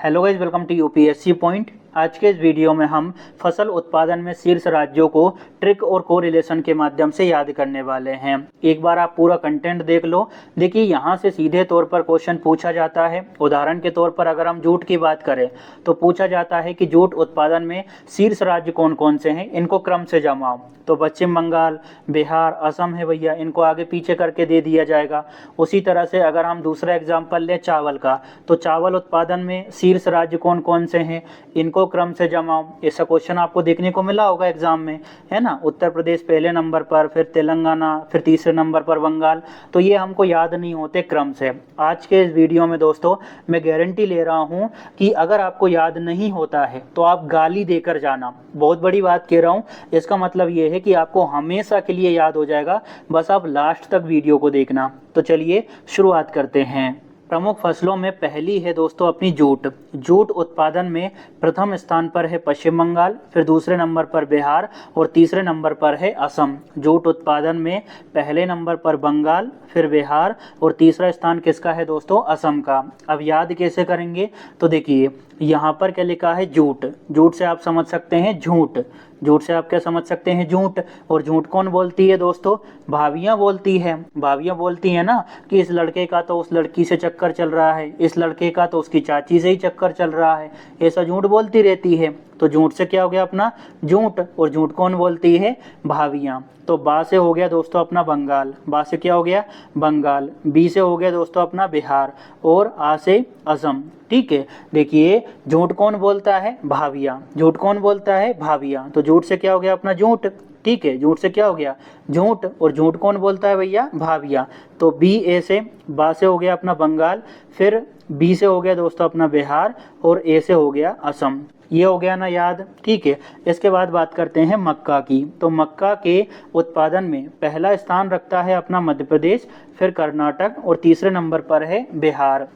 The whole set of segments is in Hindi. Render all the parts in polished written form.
Hello guys, welcome to UPSC point. आज के इस वीडियो में हम फसल उत्पादन में शीर्ष राज्यों को ट्रिक और कोरिलेशन के माध्यम से याद करने वाले हैं। एक बार आप पूरा कंटेंट देख लो। देखिए, यहाँ से सीधे तौर पर क्वेश्चन पूछा जाता है। उदाहरण के तौर पर अगर हम जूट की बात करें तो पूछा जाता है कि जूट उत्पादन में शीर्ष राज्य कौन कौन से हैं, इनको क्रम से जमाओ। तो पश्चिम बंगाल, बिहार, असम है भैया, इनको आगे पीछे करके दे दिया जाएगा। उसी तरह से अगर हम दूसरा एग्जाम्पल लें चावल का, तो चावल उत्पादन में शीर्ष राज्य कौन कौन से हैं, इनको क्रम से जमाओ। ऐसा क्वेश्चन आपको देखने को मिला होगा एग्जाम में, है ना। उत्तर प्रदेश पहले नंबर पर, फिर तेलंगाना, फिर तीसरे नंबर पर बंगाल। तो ये हमको याद नहीं होते क्रम से। आज के इस वीडियो में दोस्तों मैं गारंटी ले रहा हूँ कि अगर आपको याद नहीं होता है तो आप गाली देकर जाना। बहुत बड़ी बात कह रहा हूँ। इसका मतलब ये है कि आपको हमेशा के लिए याद हो जाएगा, बस आप लास्ट तक वीडियो को देखना। तो चलिए शुरुआत करते हैं। प्रमुख फसलों में पहली है दोस्तों अपनी जूट। जूट उत्पादन में प्रथम स्थान पर है पश्चिम बंगाल, फिर दूसरे नंबर पर बिहार और तीसरे नंबर पर है असम। जूट उत्पादन में पहले नंबर पर बंगाल, फिर बिहार और तीसरा स्थान किसका है दोस्तों, असम का। अब याद कैसे करेंगे, तो देखिए यहाँ पर क्या लिखा है, जूट। जूट से आप समझ सकते हैं झूठ। झूठ से आप क्या समझ सकते हैं, झूठ। और झूठ कौन बोलती है दोस्तों, भाभियाँ बोलती है। भाभियाँ बोलती है ना कि इस लड़के का तो उस लड़की से चक्कर चल रहा है, इस लड़के का तो उसकी चाची से ही चक्कर चल रहा है, ऐसा झूठ बोलती रहती है। तो झूठ से क्या हो गया अपना झूठ, और झूठ कौन बोलती है, भाभियाँ। तो बा से हो गया दोस्तों अपना बंगाल, बा से क्या हो गया बंगाल। बी से हो गया दोस्तों अपना बिहार और आ से असम। ठीक है, देखिए झूठ कौन बोलता है, भाभियाँ। झूठ कौन बोलता है, भाभियाँ। तो झूठ से क्या हो गया अपना झूठ। ठीक है, झूठ से क्या हो गया झूठ, और झूठ कौन बोलता है भैया, भाभियाँ। तो बी ए से, बा से हो गया अपना बंगाल, फिर बी से हो गया दोस्तों अपना बिहार और ए से हो गया असम। ये हो गया ना याद। ठीक है, इसके बाद बात करते हैं मक्का की। तो मक्का के उत्पादन में पहला स्थान रखता है अपना मध्य प्रदेश, फिर कर्नाटक और तीसरे नंबर पर है बिहार।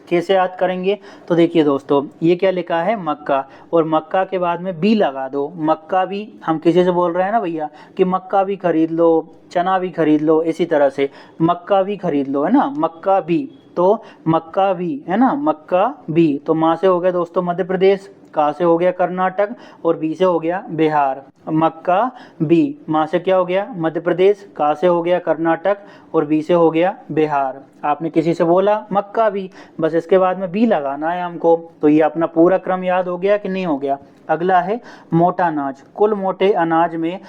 कैसे याद करेंगे, तो देखिए दोस्तों ये क्या लिखा है, मक्का, और मक्का के बाद में बी लगा दो। मक्का भी, हम किसी से बोल रहे हैं ना भैया कि मक्का भी खरीद लो, चना भी खरीद लो, इसी तरह से मक्का भी खरीद लो, है ना, मक्का भी। तो मक्का भी, है ना, मक्का भी। तो माँ से हो गया दोस्तों मध्य प्रदेश, का से हो गया कर्नाटक और बी से हो गया बिहार। मक्का बी, माँ से क्या हो गया मध्य प्रदेश, का से हो गया कर्नाटक और बी से हो गया बिहार। आपने किसी से बोला मक्का भी, बस इसके बाद में बी लगाना है हमको। तो ये अपना पूरा क्रम याद हो गया कि नहीं हो गया। अगला है मोटा अनाज। कुल मोटे अनाज में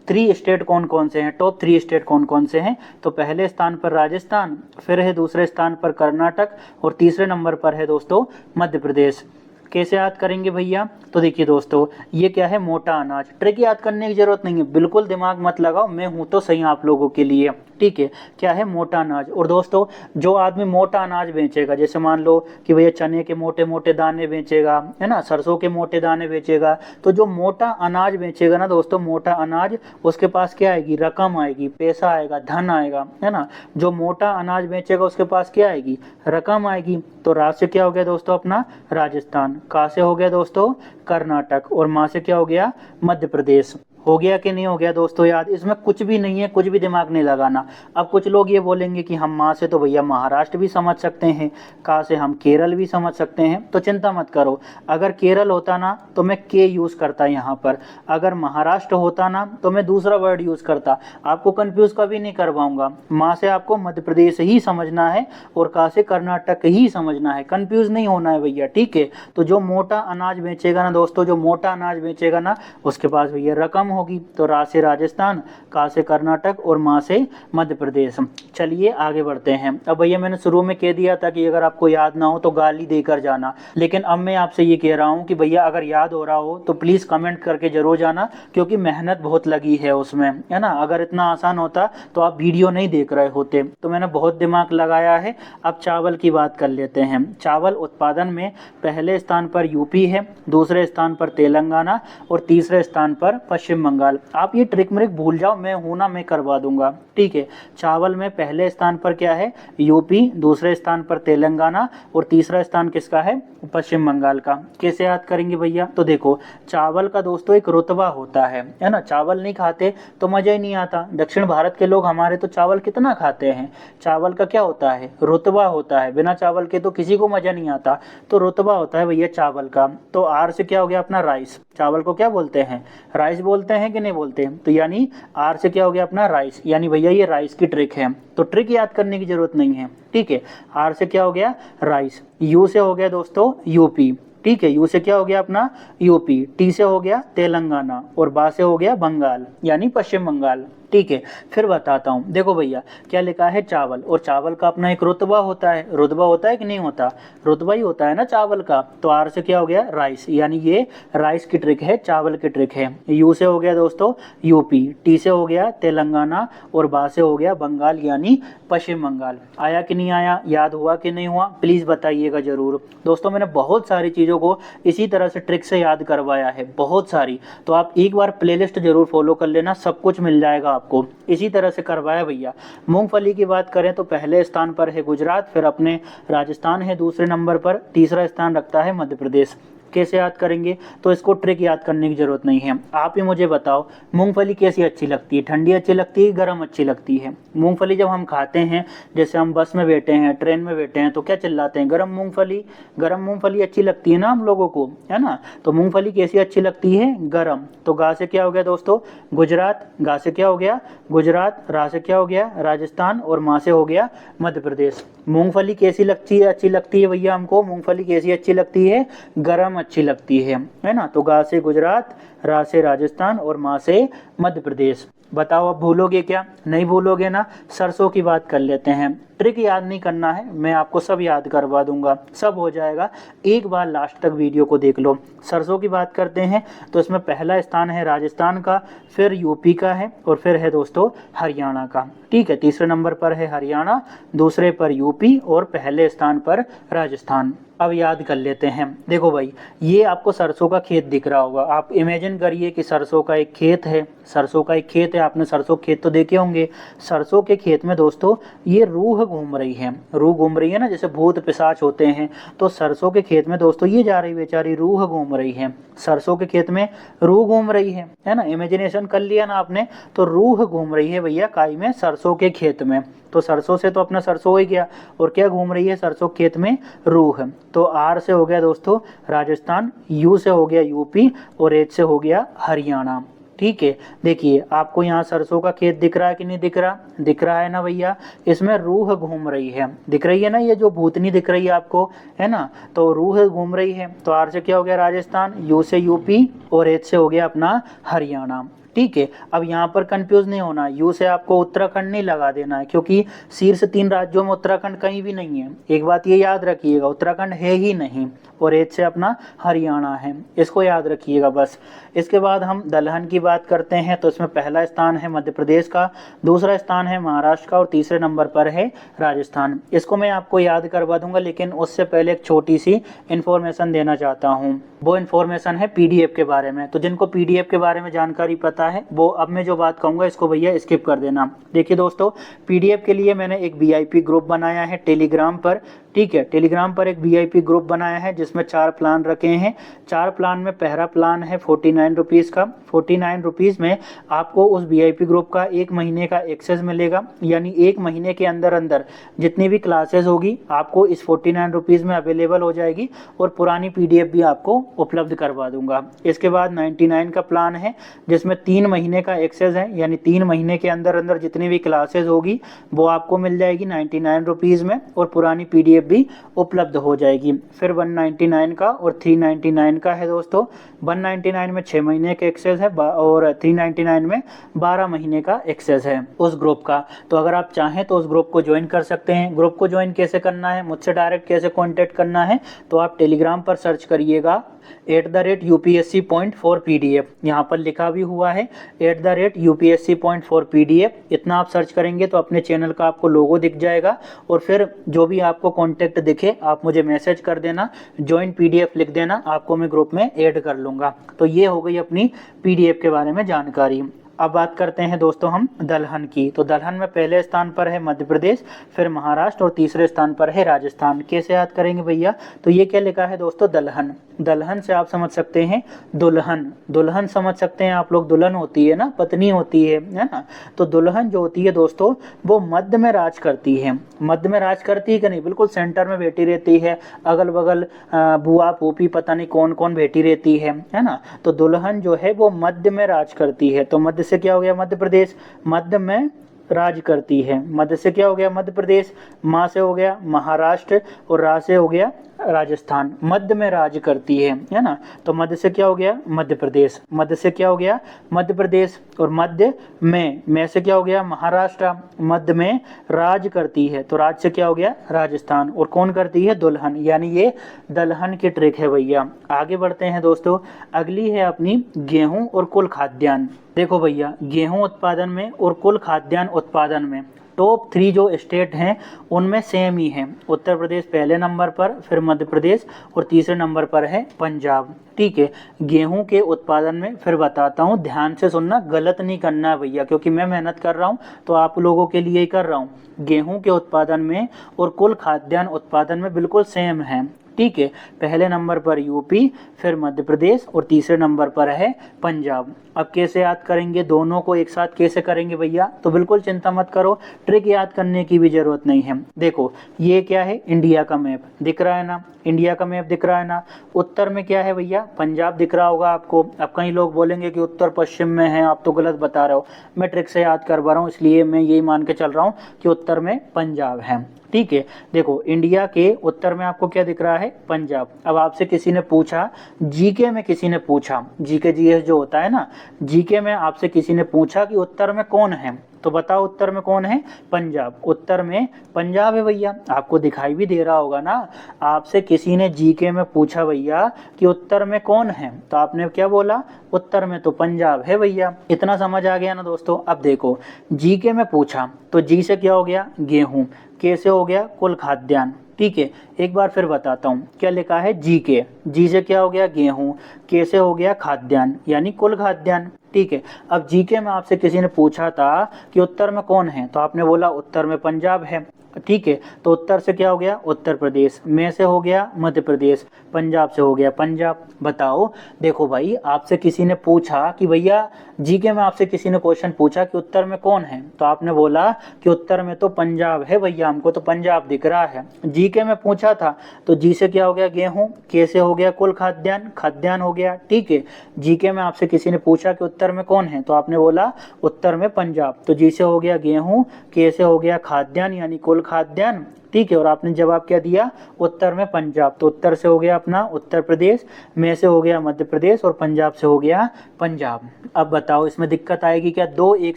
3 स्टेट कौन कौन से हैं, टॉप 3 स्टेट कौन कौन से हैं। तो पहले स्थान पर राजस्थान, फिर है दूसरे स्थान पर कर्नाटक और तीसरे नंबर पर है दोस्तों मध्य प्रदेश। कैसे याद करेंगे भैया, तो देखिए दोस्तों ये क्या है, मोटा अनाज। ट्रिक याद करने की जरूरत नहीं है, बिल्कुल दिमाग मत लगाओ, मैं हूं तो सही आप लोगों के लिए। ठीक है, क्या है, मोटा अनाज। और दोस्तों जो आदमी मोटा अनाज बेचेगा, जैसे मान लो कि भैया चने के मोटे मोटे दाने बेचेगा, है ना, सरसों के मोटे दाने बेचेगा, तो जो मोटा अनाज बेचेगा ना दोस्तों, मोटा अनाज, उसके पास क्या आएगी, रकम आएगी, पैसा आएगा, धन आएगा, है ना। जो मोटा अनाज बेचेगा उसके पास क्या आएगी, रकम आएगी। तो राज से क्या हो गया दोस्तों अपना राजस्थान, का से हो गया दोस्तों कर्नाटक और माँ से क्या हो गया मध्य प्रदेश। हो गया कि नहीं हो गया दोस्तों याद। इसमें कुछ भी नहीं है, कुछ भी दिमाग नहीं लगाना। अब कुछ लोग ये बोलेंगे कि हम माँ से तो भैया महाराष्ट्र भी समझ सकते हैं, का से हम केरल भी समझ सकते हैं। तो चिंता मत करो, अगर केरल होता ना तो मैं के यूज़ करता यहाँ पर, अगर महाराष्ट्र होता ना तो मैं दूसरा वर्ड यूज़ करता। आपको कंफ्यूज कभी नहीं करवाऊंगा। माँ से आपको मध्य प्रदेश ही समझना है और का से कर्नाटक ही समझना है, कंफ्यूज नहीं होना है भैया। ठीक है, तो जो मोटा अनाज बेचेगा ना दोस्तों, जो मोटा अनाज बेचेगा ना उसके पास भैया रकम होगी। तो रा से राजस्थान, का से कर्नाटक और माँ से मध्य प्रदेश। चलिए आगे बढ़ते हैं। अब भैया मैंने शुरू में कह दिया था कि अगर आपको याद ना हो तो गाली देकर जाना, लेकिन अब मैं आपसे ये कह रहा हूँ कि भैया अगर याद हो रहा हो तो प्लीज कमेंट करके जरूर जाना, क्योंकि मेहनत बहुत लगी है उसमें, है ना। अगर इतना आसान होता तो आप वीडियो नहीं देख रहे होते, तो मैंने बहुत दिमाग लगाया है। अब चावल की बात कर लेते हैं। चावल उत्पादन में पहले स्थान पर यूपी है, दूसरे स्थान पर तेलंगाना और तीसरे स्थान पर पश्चिम बंगाल। आप ये ट्रिक म्रिक भूल जाओ, मैं हूं ना, मैं करवा दूंगा, ठीक है। चावल में पहले स्थान पर क्या है, यूपी, दूसरे स्थान पर तेलंगाना और तीसरा स्थान किसका है, पश्चिम बंगाल का। कैसे याद करेंगे भैया, तो देखो चावल का दोस्तों एक रुतबा होता है ना। चावल नहीं खाते तो मजा ही नहीं आता। दक्षिण भारत के लोग हमारे तो चावल कितना खाते हैं। चावल का क्या होता है, रुतबा होता है। बिना चावल के तो किसी को मजा नहीं आता, तो रुतबा होता है भैया चावल का। तो आर से क्या हो गया अपना राइस। चावल को क्या बोलते हैं, राइस बोलते हैं कि नहीं बोलते, तो यानी आर से क्या हो गया अपना राइस, यानी भैया ये राइस की ट्रिक है। तो ट्रिक याद करने की जरूरत नहीं है, ठीक है। आर से क्या हो गया राइस, यू से हो गया दोस्तों यूपी, ठीक है। यू से क्या हो गया अपना यूपी, टी से हो गया तेलंगाना और बा से हो गया बंगाल यानी पश्चिम बंगाल, ठीक है। फिर बताता हूँ, देखो भैया क्या लिखा है चावल, और चावल का अपना एक रुतबा होता है। रुतबा होता है कि नहीं होता, रुतबा ही होता है ना चावल का। तो आर से क्या हो गया राइस, यानी ये राइस की ट्रिक है, चावल की ट्रिक है। यू से हो गया दोस्तों यूपी, टी से हो गया तेलंगाना और बा से हो गया बंगाल यानी पश्चिम बंगाल। आया कि नहीं आया, याद हुआ कि नहीं हुआ, प्लीज बताइएगा जरूर। दोस्तों मैंने बहुत सारी चीजों को इसी तरह से ट्रिक से याद करवाया है, बहुत सारी। तो आप एक बार प्लेलिस्ट जरूर फॉलो कर लेना, सब कुछ मिल जाएगा आपको। इसी तरह से करवाया भैया। मूंगफली की बात करें तो पहले स्थान पर है गुजरात, फिर अपने राजस्थान है दूसरे नंबर पर, तीसरा स्थान रखता है मध्य प्रदेश। कैसे याद करेंगे, तो इसको ट्रिक याद करने की जरूरत नहीं है। आप ही मुझे बताओ मूंगफली कैसी अच्छी लगती है, ठंडी अच्छी लगती है, गर्म अच्छी लगती है। मूंगफली जब हम खाते हैं, जैसे हम बस में बैठे हैं, ट्रेन में बैठे हैं, तो क्या चिल्लाते हैं, गरम मूंगफली। गरम मूंगफली अच्छी लगती है ना हम लोगों को, है ना। तो मूंगफली कैसी अच्छी लगती है, गरम। तो गा से क्या हो गया दोस्तों गुजरात, गा से क्या हो गया गुजरात, रा से क्या हो गया राजस्थान और माँ से हो गया मध्य प्रदेश। मूंगफली कैसी लगती है, अच्छी लगती है भैया हमको, मूंगफली कैसी अच्छी लगती है, गरम अच्छी लगती है ना। तो गा से गुजरात, रा से राजस्थान और माँ से मध्य प्रदेश। बताओ अब भूलोगे क्या, नहीं भूलोगे ना। सरसों की बात कर लेते हैं, ट्रिक याद नहीं करना है, मैं आपको सब याद करवा दूंगा, सब हो जाएगा। एक बार लास्ट तक वीडियो को देख लो। सरसों की बात करते हैं तो इसमें पहला स्थान है राजस्थान का, फिर यूपी का है और फिर है दोस्तों हरियाणा का, ठीक है। तीसरे नंबर पर है हरियाणा, दूसरे पर यूपी और पहले स्थान पर राजस्थान। अब याद कर लेते हैं। देखो भाई ये आपको सरसों का खेत दिख रहा होगा, आप इमेजिन करिए कि सरसों का एक खेत है, सरसों का एक खेत है, आपने सरसों खेत तो देखे होंगे। सरसों के खेत में दोस्तों ये रूह घूम रही है, रूह घूम रही है ना, जैसे भूत पिशाच होते हैं। तो सरसों के खेत में दोस्तों ये जा रही बेचारी रूह घूम रही है, सरसों के खेत में रूह घूम रही है ना। इमेजिनेशन कर लिया ना आपने, तो रूह घूम रही है भैया काई में, सरसों के खेत में। तो सरसों से तो अपना सरसों हो ही गया, और क्या घूम रही है सरसों खेत में, रूह। तो आर से हो गया दोस्तों राजस्थान, यू से हो गया यूपी और एच से हो गया हरियाणा, ठीक है। देखिए आपको यहाँ सरसों का खेत दिख रहा है कि नहीं दिख रहा, दिख रहा है ना भैया। इसमें रूह घूम रही है, दिख रही है ना, ये जो भूतनी दिख रही है आपको, है ना। तो रूह घूम रही है, तो आर से क्या हो गया राजस्थान, यू से यूपी और एच से हो गया अपना हरियाणा, ठीक है। अब यहाँ पर कंफ्यूज नहीं होना, यू से आपको उत्तराखंड नहीं लगा देना है, क्योंकि शीर्ष 3 राज्यों में उत्तराखंड कहीं भी नहीं है। एक बात ये याद रखिएगा, उत्तराखंड है ही नहीं। और एच से अपना हरियाणा है, इसको याद रखिएगा बस। इसके बाद हम दलहन की बात करते हैं, तो इसमें पहला स्थान है मध्य प्रदेश का, दूसरा स्थान है महाराष्ट्र का और तीसरे नंबर पर है राजस्थान। इसको मैं आपको याद करवा दूंगा, लेकिन उससे पहले एक छोटी सी इन्फॉर्मेशन देना चाहता हूँ। वो इन्फॉर्मेशन है पीडीएफ के बारे में। तो जिनको पीडीएफ के बारे में जानकारी पता है वो अब मैं जो बात कहूँगा इसको भैया स्किप कर देना। देखिए दोस्तों पीडीएफ के लिए मैंने एक वीआईपी ग्रुप बनाया है टेलीग्राम पर, ठीक है। टेलीग्राम पर एक वीआईपी ग्रुप बनाया है जिसमें 4 प्लान रखे हैं। 4 प्लान में पहला प्लान है 49 रुपीज़ का। 49 रुपीज़ में आपको उस वीआईपी ग्रुप का 1 महीने का एक्सेस मिलेगा, यानी 1 महीने के अंदर अंदर जितनी भी क्लासेस होगी आपको इस 49 रुपीज़ में अवेलेबल हो जाएगी, और पुरानी पीडीएफ भी आपको उपलब्ध करवा दूंगा। इसके बाद 99 का प्लान है जिसमें 3 महीने का एक्सेस है, यानी 3 महीने के अंदर अंदर जितनी भी क्लासेस होगी वो आपको मिल जाएगी 99 रुपीज़ में, और पुरानी पीडीएफ भी उपलब्ध हो जाएगी। फिर 199 का और 399 का है दोस्तों। 199 में 6 महीने का एक्सेस है और 399 में 12 महीने का एक्सेस है उस ग्रुप का। तो अगर आप चाहें तो उस ग्रुप को ज्वाइन कर सकते हैं। ग्रुप को ज्वाइन कैसे करना है, मुझसे डायरेक्ट कैसे कॉन्टेक्ट करना है, तो आप टेलीग्राम पर सर्च करिएगा @UPSC.4 PDF, यहाँ पर लिखा भी हुआ है @UPSC.4 PDF। इतना आप सर्च करेंगे तो अपने चैनल का आपको लोगो दिख जाएगा, और फिर जो भी आपको कॉन्टैक्ट दिखे आप मुझे मैसेज कर देना, ज्वाइन PDF लिख देना, आपको मैं ग्रुप में ऐड कर लूँगा। तो ये हो गई अपनी PDF के बारे में जानकारी। अब बात करते हैं दोस्तों हम दलहन की। तो दलहन में पहले स्थान पर है मध्य प्रदेश, फिर महाराष्ट्र और तीसरे स्थान पर है राजस्थान। कैसे याद करेंगे भैया? तो ये क्या लिखा है दोस्तों? दलहन। दलहन से आप समझ सकते हैं दुल्हन, दुल्हन समझ सकते हैं आप लोग, दुल्हन होती है ना, पत्नी होती है ना। तो दुल्हन जो होती है दोस्तों वो मध्य में राज करती है। मध्य में राज करती है कि नहीं? बिल्कुल सेंटर में बैठी रहती है, अगल बगल बुआ फूफी पता नहीं कौन कौन बैठी रहती है ना। तो दुल्हन जो है वो मध्य में राज करती है। तो मध्य से क्या हो गया? मध्य प्रदेश। मध्य में राज करती है, मध्य से क्या हो गया? मध्य प्रदेश। माँ से हो गया महाराष्ट्र, और रा से हो गया राजस्थान। मध्य में राज करती है ना। तो मध्य से क्या हो गया? मध्य प्रदेश। मध्य से क्या हो गया? मध्य प्रदेश। और मध्य में से क्या हो गया? महाराष्ट्र। मध्य में राज करती है, तो राज से क्या हो गया? राजस्थान। और कौन करती है? दुल्हन। यानी ये दलहन की ट्रिक है भैया। आगे बढ़ते हैं दोस्तों, अगली है अपनी गेहूं और कुल खाद्यान्न। देखो भैया, गेहूं उत्पादन में और कुल खाद्यान्न उत्पादन में टॉप 3 जो स्टेट हैं उनमें सेम ही है। उत्तर प्रदेश पहले नंबर पर, फिर मध्य प्रदेश, और तीसरे नंबर पर है पंजाब। ठीक है, गेहूं के उत्पादन में फिर बताता हूं, ध्यान से सुनना, गलत नहीं करना है भैया, क्योंकि मैं मेहनत कर रहा हूं तो आप लोगों के लिए ही कर रहा हूं। गेहूं के उत्पादन में और कुल खाद्यान्न उत्पादन में बिल्कुल सेम है। ठीक है, पहले नंबर पर यूपी, फिर मध्य प्रदेश, और तीसरे नंबर पर है पंजाब। अब कैसे याद करेंगे दोनों को एक साथ, कैसे करेंगे भैया? तो बिल्कुल चिंता मत करो, ट्रिक याद करने की भी जरूरत नहीं है। देखो ये क्या है? इंडिया का मैप दिख रहा है ना, इंडिया का मैप दिख रहा है ना। उत्तर में क्या है भैया? पंजाब दिख रहा होगा आपको। अब कई लोग बोलेंगे कि उत्तर पश्चिम में है, आप तो गलत बता रहे हो। मैं ट्रिक से याद करवा रहा हूँ, इसलिए मैं यही मान के चल रहा हूँ कि उत्तर में पंजाब है। ठीक है, देखो इंडिया के उत्तर में आपको क्या दिख रहा है? पंजाब। अब आपसे किसी ने पूछा, जीके में किसी ने पूछा, जीके जीएस जो होता है ना, जीके में आपसे किसी ने पूछा कि उत्तर में कौन है, तो बताओ उत्तर में कौन है? पंजाब। उत्तर में पंजाब है भैया, आपको दिखाई भी दे रहा होगा ना। आपसे किसी ने जीके में पूछा भैया कि उत्तर में कौन है, तो आपने क्या बोला? उत्तर में तो पंजाब है भैया। इतना समझ आ गया ना दोस्तों। अब देखो, जीके में पूछा तो जी से क्या हो गया? गेहूं। कैसे हो गया? कुल खाद्यान्न। ठीक है, एक बार फिर बताता हूँ, क्या लिखा है? जी के। जी से क्या हो गया? गेहूं। कैसे हो गया? खाद्यान्न, यानी कुल खाद्यान्न। ठीक है, अब जीके में आपसे किसी ने पूछा था कि उत्तर में कौन है, तो आपने बोला उत्तर में पंजाब है। ठीक है, तो उत्तर से क्या हो गया? उत्तर प्रदेश। में से हो गया मध्य प्रदेश। पंजाब से हो गया पंजाब। बताओ, देखो भाई, आपसे किसी ने पूछा कि भैया, जीके में आपसे किसी ने क्वेश्चन पूछा कि उत्तर में कौन है, तो आपने बोला कि उत्तर में तो पंजाब है भैया, हमको तो पंजाब दिख रहा है। जीके में पूछा था तो जी से क्या हो गया? गेहूं। कैसे हो गया? कुल खाद्यान्न, खाद्यान्न हो गया। ठीक है, जीके में आपसे किसी ने पूछा कि उत्तर में कौन है, तो आपने बोला उत्तर में पंजाब, तो जी से हो गया गेहूं। कैसे हो गया? खाद्यान्न, यानी कुल खाद्यान्न। ठीक है, और आपने जवाब क्या दिया? उत्तर में पंजाब। तो उत्तर से हो गया अपना उत्तर प्रदेश, में से हो गया मध्य प्रदेश, और पंजाब से हो गया पंजाब। अब बताओ इसमें दिक्कत आएगी क्या? दो एक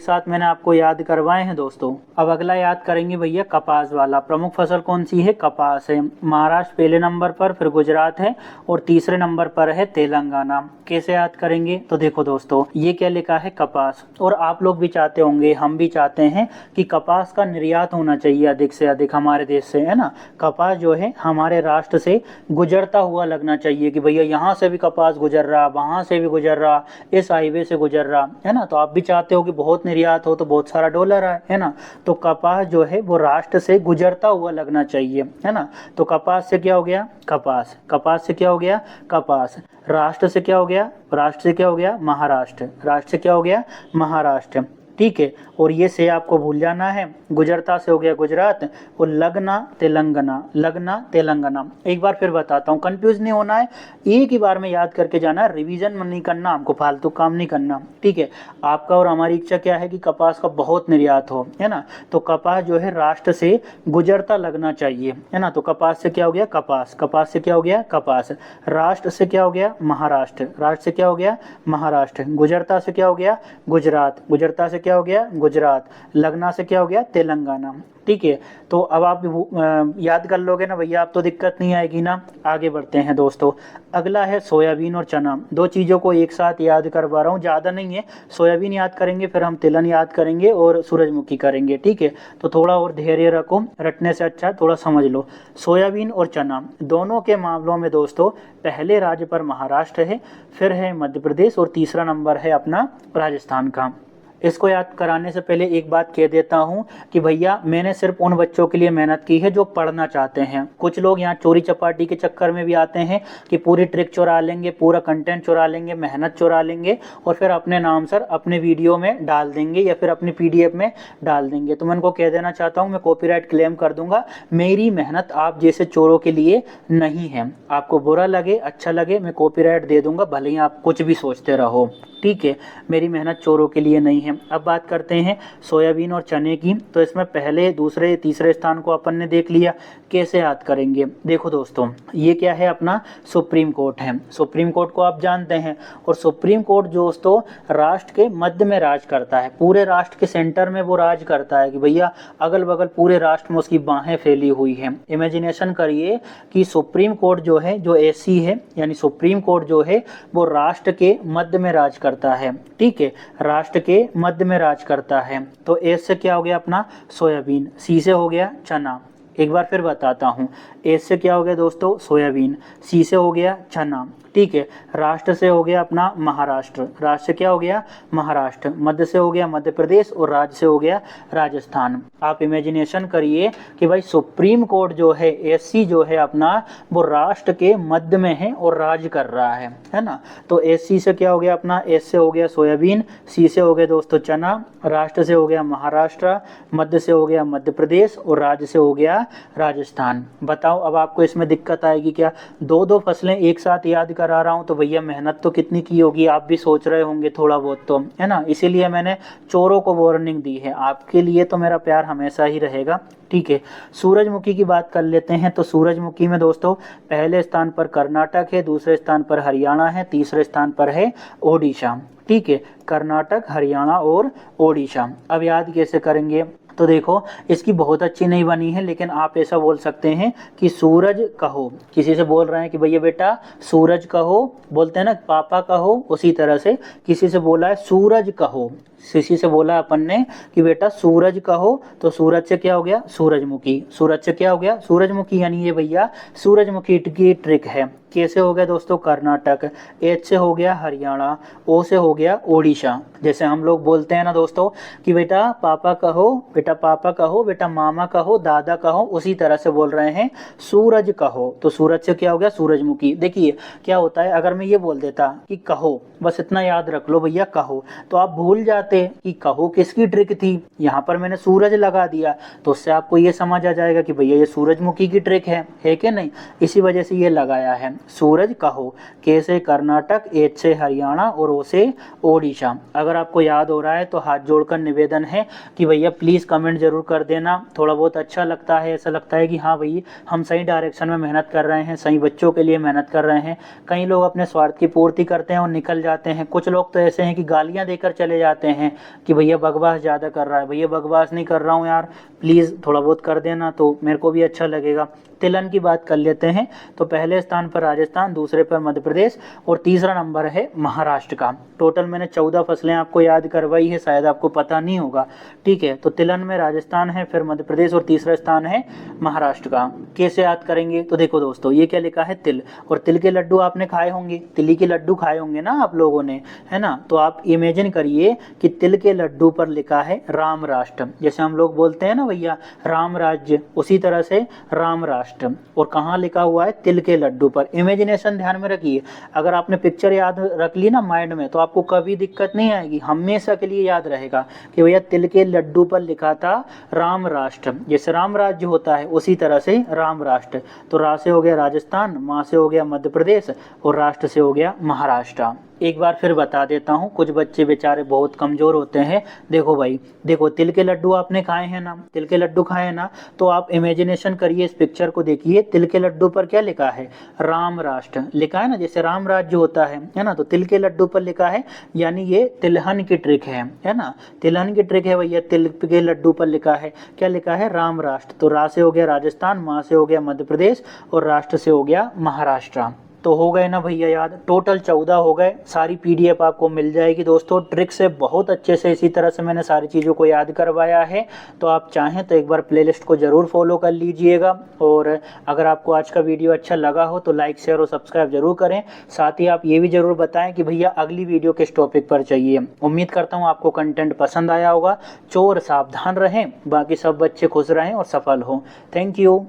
साथ मैंने आपको याद करवाए हैं दोस्तों। अब अगला याद करेंगे भैया, कपास वाला। प्रमुख फसल कौन सी है? कपास है। महाराष्ट्र पहले नंबर पर, फिर गुजरात है, और तीसरे नंबर पर है तेलंगाना। कैसे याद करेंगे? तो देखो दोस्तों, ये क्या लिखा है? कपास। और आप लोग भी चाहते होंगे, हम भी चाहते हैं कि कपास का निर्यात होना चाहिए अधिक से अधिक हमारे देश से, है ना। कपास जो है हमारे राष्ट्र से गुजरता हुआ लगना चाहिए कि भैया यहाँ से भी कपास गुजर रहा, वहाँ से भी गुजर रहा, इस हाईवे से गुजर रहा, है ना। तो आप भी चाहते हो कि बहुत निर्यात हो तो बहुत सारा डॉलर आए, है ना। तो कपास जो है वो राष्ट्र से गुजरता हुआ लगना चाहिए, है ना। तो कपास से क्या हो गया? कपास। कपास से क्या हो गया? कपास। राष्ट्र से क्या हो गया? राष्ट्र से क्या हो गया? महाराष्ट्र। राष्ट्र से क्या हो गया? महाराष्ट्र। ठीक है, और ये से आपको भूल जाना है। गुजरता से हो गया गुजरात, और लगना तेलंगाना। लगना तेलंगाना। एक बार फिर बताता हूँ, कंफ्यूज नहीं होना है, एक ही बार में याद करके जाना, रिवीजन में नहीं करना, हमको फालतू काम नहीं करना। ठीक है, आपका और हमारी इच्छा क्या है कि कपास का बहुत निर्यात हो, है ना। तो कपास जो है राष्ट्र से गुजरता लगना चाहिए, है ना। तो कपास से क्या हो गया? कपास। कपास से क्या हो गया? कपास। राष्ट्र से क्या हो गया? महाराष्ट्र। राष्ट्र से क्या हो गया? महाराष्ट्र। गुजरता से क्या हो गया? गुजरात। गुजरता से क्या क्या हो गया गुजरात, लगना से क्या हो गया तेलंगाना। ठीक है, तो अब आप याद कर लोगे ना भैया, आप तो दिक्कत नहीं आएगी ना। आगे बढ़ते हैं दोस्तों, अगला है सोयाबीन और चना। दो चीज़ों को एक साथ याद करवा रहा हूँ, ज़्यादा नहीं है। सोयाबीन याद करेंगे, फिर हम तिलहन याद करेंगे और सूरजमुखी करेंगे। ठीक है, तो थोड़ा और धैर्य रखो, रटने से अच्छा थोड़ा समझ लो। सोयाबीन और चना दोनों के मामलों में दोस्तों पहले राज्य पर महाराष्ट्र है, फिर है मध्य प्रदेश और तीसरा नंबर है अपना राजस्थान का। इसको याद कराने से पहले एक बात कह देता हूँ कि भैया मैंने सिर्फ उन बच्चों के लिए मेहनत की है जो पढ़ना चाहते हैं। कुछ लोग यहाँ चोरी चपाटी के चक्कर में भी आते हैं कि पूरी ट्रिक चुरा लेंगे, पूरा कंटेंट चुरा लेंगे, मेहनत चुरा लेंगे और फिर अपने नाम सर अपने वीडियो में डाल देंगे या फिर अपनी PDF में डाल देंगे। तो मैं उनको कह देना चाहता हूँ, मैं कॉपीराइट क्लेम कर दूंगा। मेरी मेहनत आप जैसे चोरों के लिए नहीं है। आपको बुरा लगे अच्छा लगे, मैं कॉपीराइट दे दूंगा, भले ही आप कुछ भी सोचते रहो। ठीक है, मेरी मेहनत चोरों के लिए नहीं है। अब बात करते हैं सोयाबीन और चने की। तो इसमें पहले दूसरे तीसरे स्थान को अपन ने देख लिया, कैसे याद करेंगे। देखो दोस्तों, ये क्या है अपना सुप्रीम कोर्ट है। सुप्रीम कोर्ट को आप जानते हैं, और सुप्रीम कोर्ट दोस्तों राष्ट्र के मध्य में राज करता है, पूरे राष्ट्र के सेंटर में वो राज करता है कि भैया अगल बगल पूरे राष्ट्र में उसकी बाहें फैली हुई हैं। इमेजिनेशन करिए कि सुप्रीम कोर्ट जो है, जो एसी है, यानी सुप्रीम कोर्ट जो है वो राष्ट्र के मध्य में राज करता है। ठीक है, राष्ट्र के मध्य में राज करता है। तो एस से क्या हो गया अपना सोयाबीन, सी से हो गया चना। एक बार फिर बताता हूँ, एस से क्या हो गया दोस्तों सोयाबीन, सी से हो गया चना। ठीक है, राष्ट्र से हो गया अपना महाराष्ट्र, राष्ट्र से क्या हो गया महाराष्ट्र, मध्य से हो गया मध्य प्रदेश और राज्य से हो गया राजस्थान। आप इमेजिनेशन करिए कि भाई सुप्रीम कोर्ट जो है, एससी जो है अपना, वो राष्ट्र के मध्य में है और राज कर रहा है ना। तो एससी से क्या हो गया अपना, एस से हो गया सोयाबीन, सी से हो गया दोस्तों चना, राष्ट्र से हो गया महाराष्ट्र, मध्य से हो गया मध्य प्रदेश और राज्य से हो गया राजस्थान। बताओ अब आपको इसमें दिक्कत आएगी क्या? दो दो फसलें एक साथ याद करा रहा हूं तो भैया मेहनत तो कितनी की होगी, आप भी सोच रहे होंगे थोड़ा बहुत तो, है ना। इसीलिए मैंने चोरों को वार्निंग दी है। आपके लिए तो मेरा प्यार हमेशा ही रहेगा। ठीक है, सूरजमुखी की बात कर लेते हैं। तो सूरजमुखी में दोस्तों पहले स्थान पर कर्नाटक है, दूसरे स्थान पर हरियाणा है, तीसरे स्थान पर है ओडिशा। ठीक है, कर्नाटक, हरियाणा और ओडिशा। अब याद कैसे करेंगे? तो देखो, इसकी बहुत अच्छी नहीं बनी है, लेकिन आप ऐसा बोल सकते हैं कि सूरज कहो। किसी से बोल रहे हैं कि भैया बेटा सूरज कहो, बोलते हैं ना पापा कहो, उसी तरह से किसी से बोला है सूरज कहो। किसी से बोला अपन ने कि बेटा सूरज कहो, तो सूरज से क्या हो गया सूरजमुखी, सूरज से क्या हो गया सूरजमुखी। यानी ये भैया सूरजमुखी की ट्रिक है। कैसे हो गया दोस्तों कर्नाटक, एच से हो गया हरियाणा, ओ से हो गया ओडिशा। जैसे हम लोग बोलते हैं ना दोस्तों कि बेटा पापा कहो, बेटा पापा कहो, बेटा मामा कहो, दादा कहो, उसी तरह से बोल रहे हैं सूरज कहो। तो सूरज से क्या हो गया सूरजमुखी। देखिए क्या होता है, अगर मैं ये बोल देता कि कहो, बस इतना याद रख लो भैया कहो, तो आप भूल जाते कि कहो किसकी ट्रिक थी। यहाँ पर मैंने सूरज लगा दिया, तो उससे आपको ये समझ आ जाएगा कि भैया ये सूरजमुखी की ट्रिक है कि नहीं। इसी वजह से ये लगाया है सूरज कहो। कैसे कर्नाटक, एच से हरियाणा और ओ से ओडिशा। अगर आपको याद हो रहा है तो हाथ जोड़कर निवेदन है कि भैया प्लीज़ कमेंट जरूर कर देना। थोड़ा बहुत अच्छा लगता है, ऐसा लगता है कि हाँ भई हम सही डायरेक्शन में मेहनत कर रहे हैं, सही बच्चों के लिए मेहनत कर रहे हैं। कई लोग अपने स्वार्थ की पूर्ति करते हैं और निकल जाते हैं। कुछ लोग तो ऐसे हैं कि गालियाँ देकर चले जाते हैं कि भैया बकवास ज़्यादा कर रहा है। भैया बकवास नहीं कर रहा हूँ यार, प्लीज़ थोड़ा बहुत कर देना तो मेरे को भी अच्छा लगेगा। तिलहन की बात कर लेते हैं। तो पहले स्थान पर राजस्थान, दूसरे पर मध्य प्रदेश और तीसरा नंबर है महाराष्ट्र का। टोटल मैंने 14 फसलें आपको याद करवाई है, शायद आपको पता नहीं होगा। ठीक है, तो तिलहन में राजस्थान है, फिर मध्य प्रदेश और तीसरा स्थान है महाराष्ट्र का। कैसे याद करेंगे? तो देखो दोस्तों, ये क्या लिखा है तिल, और तिल के लड्डू आपने खाए होंगे, तिली के लड्डू खाए होंगे ना आप लोगों ने, है ना। तो आप इमेजिन करिए कि तिल के लड्डू पर लिखा है राम राष्ट्र। जैसे हम लोग बोलते हैं ना भैया राम राज्य, उसी तरह से राम राष्ट्र। और कहाँ लिखा हुआ है? तिल के लड्डू पर। इमेजिनेशन ध्यान में रखिए, अगर आपने पिक्चर याद रख ली ना माइंड में, तो आपको कभी दिक्कत नहीं आएगी, हमेशा के लिए याद रहेगा कि भैया तिल के लड्डू पर लिखा था राम राष्ट्र। जैसे राम राज्य होता है उसी तरह से राम राष्ट्र। तो रा से हो गया राजस्थान, माँ से हो गया मध्य प्रदेश और राष्ट्र से हो गया महाराष्ट्र। एक बार फिर बता देता हूँ, कुछ बच्चे बेचारे बहुत कमज़ोर होते हैं। देखो भाई, देखो तिल के लड्डू आपने खाए हैं ना, तिल के लड्डू खाए हैं ना, तो आप इमेजिनेशन करिए, इस पिक्चर को देखिए, तिल के लड्डू पर क्या लिखा है, राम राष्ट्र लिखा है ना, जैसे राम राज्य होता है ना, तो तिल के लड्डू पर लिखा है, यानी ये तिलहन की ट्रिक है ना, तिलहन की ट्रिक है भैया। तिल के लड्डू पर लिखा है, क्या लिखा है, राम राष्ट्र। तो रा से हो गया राजस्थान, माँ से हो गया मध्य प्रदेश, और राष्ट्र से हो गया महाराष्ट्र। तो हो गए ना भैया याद, टोटल 14 हो गए। सारी पीडीएफ आपको मिल जाएगी दोस्तों, ट्रिक से बहुत अच्छे से इसी तरह से मैंने सारी चीज़ों को याद करवाया है। तो आप चाहें तो एक बार प्लेलिस्ट को ज़रूर फॉलो कर लीजिएगा, और अगर आपको आज का वीडियो अच्छा लगा हो तो लाइक शेयर और सब्सक्राइब जरूर करें। साथ ही आप ये भी ज़रूर बताएं कि भैया अगली वीडियो किस टॉपिक पर चाहिए। उम्मीद करता हूँ आपको कंटेंट पसंद आया होगा। चोर सावधान रहें, बाकी सब बच्चे खुश रहें और सफल हों। Thank you.